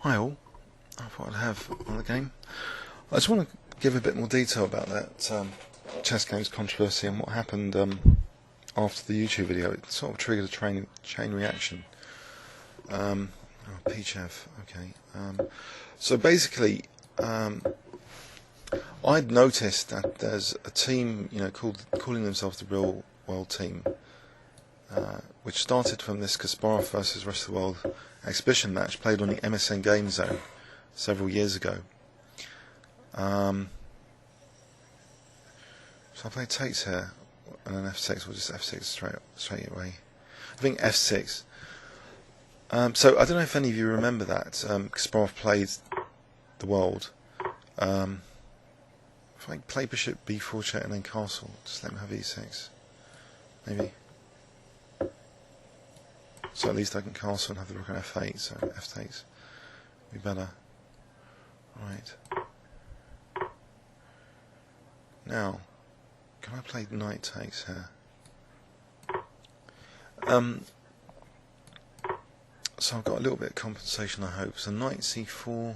Hi all, I thought I'd have another game. I just want to give a bit more detail about that chess games controversy and what happened after the YouTube video. It sort of triggered a chain reaction. Pchev, okay. So basically, I'd noticed that there's a team, calling themselves the Real World Team, which started from this Kasparov versus Rest of the World exhibition match played on the MSN Game Zone several years ago. So I played takes here and then F6, or just F6 straight away. I think F6. So I don't know if any of you remember that Kasparov played the world. If I play bishop B4 check and then castle, just let him have E6, maybe. So at least I can castle and have the rook on F8, so F takes would be better. Right. Now, can I play knight takes here? So I've got a little bit of compensation, I hope. So knight C4,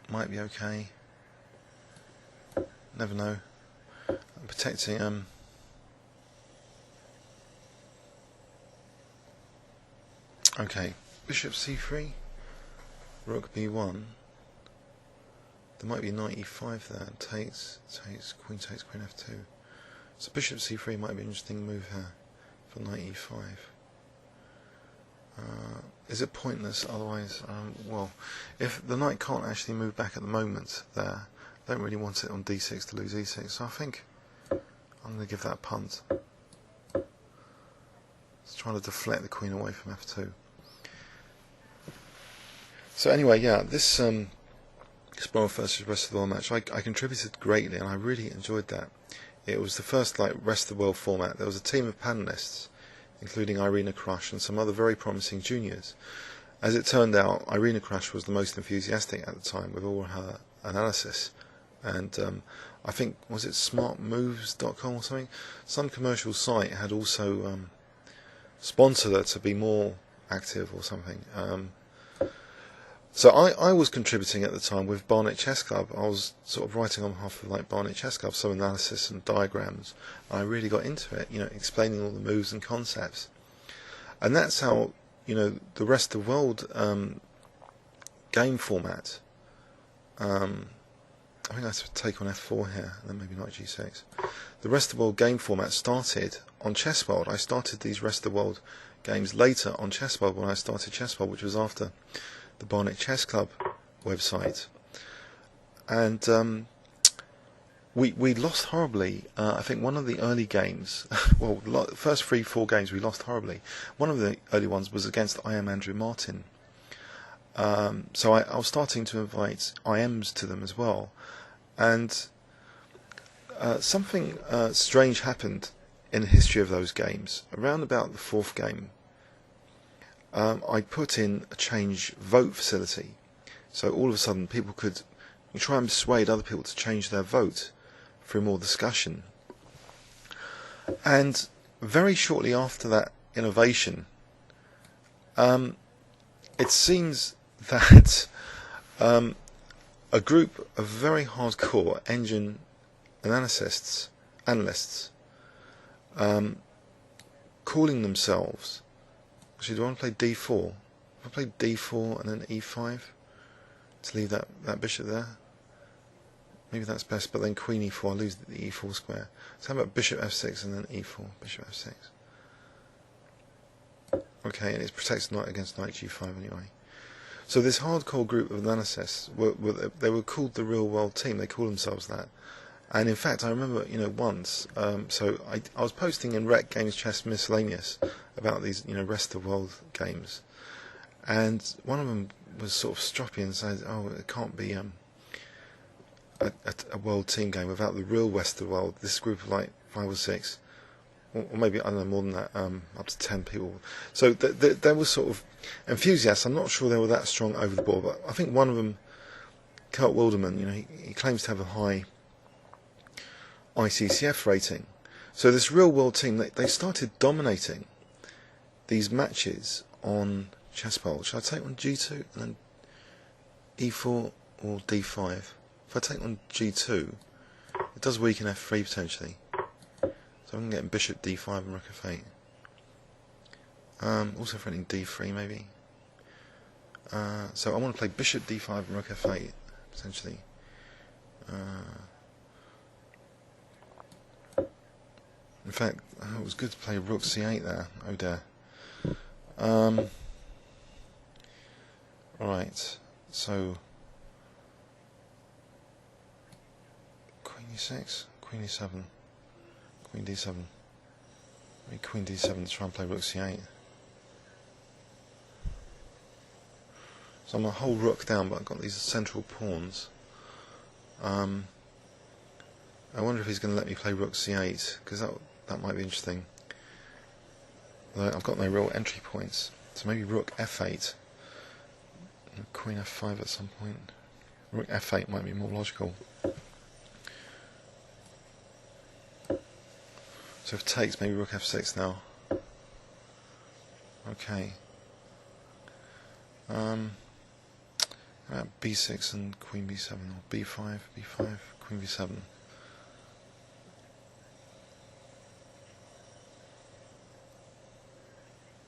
might be okay. Never know. I'm protecting okay, bishop C3, rook B1. There might be knight E5 there. Takes, queen F2. So bishop C3 might be an interesting move here for knight E5. Is it pointless otherwise? Well, if the knight can't actually move back at the moment there, I don't really want it on D6 to lose E6, so I think I'm going to give that a punt. It's trying to deflect the queen away from F2. So anyway, yeah, this Kasparov versus Rest of the World match, I contributed greatly and I really enjoyed that. It was the first Rest of the World format. There was a team of panellists, including Irina Krush and some other very promising juniors. As it turned out, Irina Krush was the most enthusiastic at the time with all her analysis. And I think, was it smartmoves.com or something? Some commercial site had also sponsored her to be more active or something. So I was contributing at the time with Barnet Chess Club. I was sort of writing on behalf of Barnet Chess Club, some analysis and diagrams. I really got into it, explaining all the moves and concepts. And that's how, the Rest of the World game format. I think I have to take on F4 here, and then maybe knight G6. The Rest of the World game format started on Chess World. I started these Rest of the World games later on Chess World when I started Chess World, which was after the Barnet Chess Club website. And we lost horribly. I think one of the early games, well, the first 3-4 games we lost horribly. One of the early ones was against IM Andrew Martin. So I was starting to invite IMs to them as well. And something strange happened in the history of those games. Around about the 4th game, I put in a change vote facility. So all of a sudden people could try and persuade other people to change their vote through more discussion. And very shortly after that innovation, it seems that a group of very hardcore engine analysts, calling themselves, actually, do I want to play D4? If I play D4 and then E5 to leave that bishop there, maybe that's best, but then Queen E4, I lose the E4 square. So how about bishop F6 and then E4, bishop F6? Okay, and it's protected knight against knight G5 anyway. So this hardcore group of analysts, they were called the Real World Team. They call themselves that. And in fact, I remember, once, so I was posting in Rec Games Chess Miscellaneous about these, Rest of the World games. And one of them was sort of stroppy and said, oh, it can't be a world team game without the real Rest of the World. This group of 5 or 6, or maybe, I don't know, more than that, up to 10 people. So there was sort of enthusiasts. I'm not sure they were that strong over the board, but I think one of them, Kurt Wilderman, he claims to have a high ICCF rating. So this Real World Team, they started dominating these matches on chessboard. Should I take on G2 and then E4 or D5? If I take on G2, it does weaken F3 potentially. So I'm getting bishop D5 and rook F8. Also threatening D3 maybe. So I want to play bishop D5 and rook F8 potentially. In fact, it was good to play rook C8 there. Oh dear. Right. So Queen E6, Queen E7, Queen D7. Maybe Queen D7 to try and play rook C8. So I'm going to hold rook down, but I've got these central pawns. I wonder if he's going to let me play rook C8, because that might be interesting. I've got no real entry points, so maybe rook F8, and Queen F5 at some point. Rook F8 might be more logical. So if it takes, maybe rook F6 now. Okay. B6 and Queen B7, or B5, B5, Queen B7.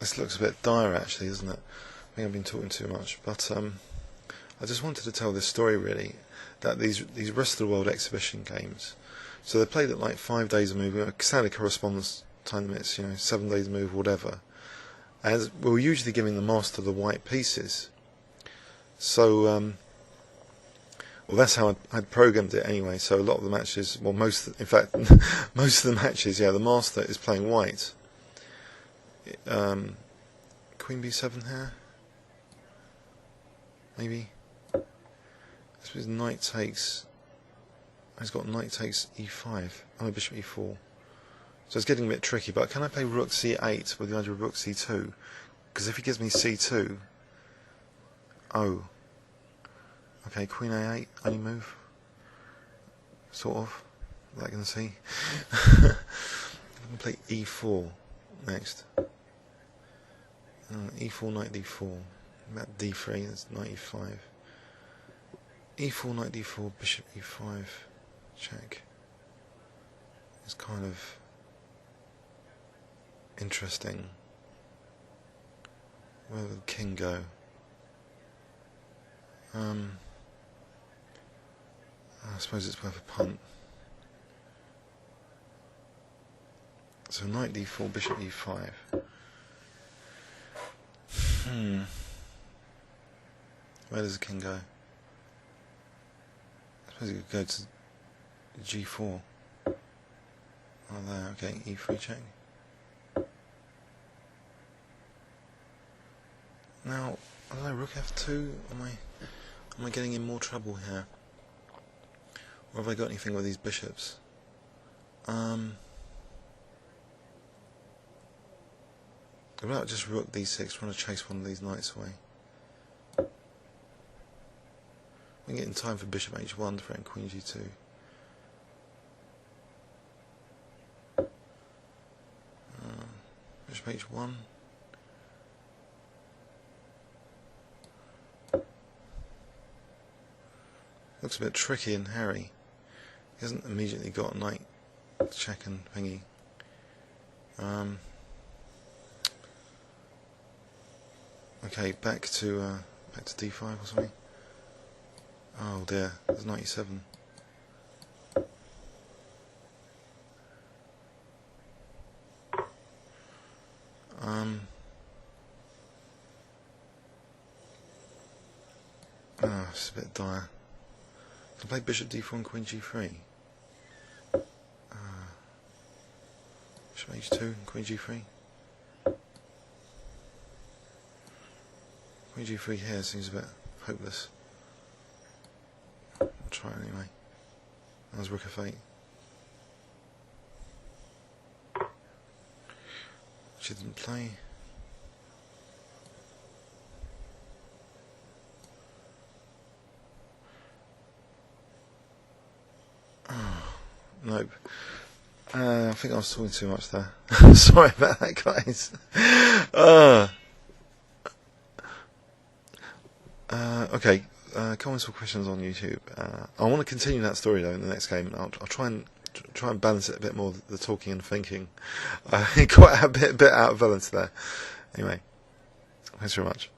This looks a bit dire actually, doesn't it? I think I've been talking too much, but I just wanted to tell this story really, that these rest of the world exhibition games, so they're played at like 5 days a move, standard correspondence time limits, 7 days a move, whatever, and we're usually giving the master the white pieces. So, well, that's how I'd programmed it anyway. So a lot of the matches, well, most of the matches, yeah, the master is playing white. Queen B7 here, maybe. I suppose knight takes. He's got knight takes E5. Oh, bishop E4. So it's getting a bit tricky. But can I play rook C8 with the idea of rook C2? Because if he gives me C2. Oh. Okay, Queen A8, only move. Sort of. Like you can see. I'm going to play E4 next. E4, knight D4. About D3, that's knight E5. E4, knight D4, bishop E5. Check. It's kind of interesting. Where would the king go? I suppose it's worth a punt. So knight D4, bishop E5. Where does the king go? I suppose he could go to G4. Oh, there. Okay, E3 check. Now, I don't know, rook F2. Am I getting in more trouble here? Or have I got anything with these bishops? About just rook D6, trying to chase one of these knights away. We get in time for bishop H1 to threaten Queen G2. Bishop H1. Looks a bit tricky and hairy. He hasn't immediately got a knight check and thingy. Okay, back to D5 or something. Oh dear, there's 97. It's a bit dire. Can I play bishop D4 and Queen G3? Bishop H2 and Queen G3. Queen G3 here seems a bit hopeless. I'll try it anyway. That's rook F8. She didn't play. Oh, nope. I think I was talking too much there. Sorry about that, guys. Okay, comments or questions on YouTube. I want to continue that story though in the next game. I'll try and balance it a bit more, the talking and thinking. Quite a bit out of balance there. Anyway, thanks very much.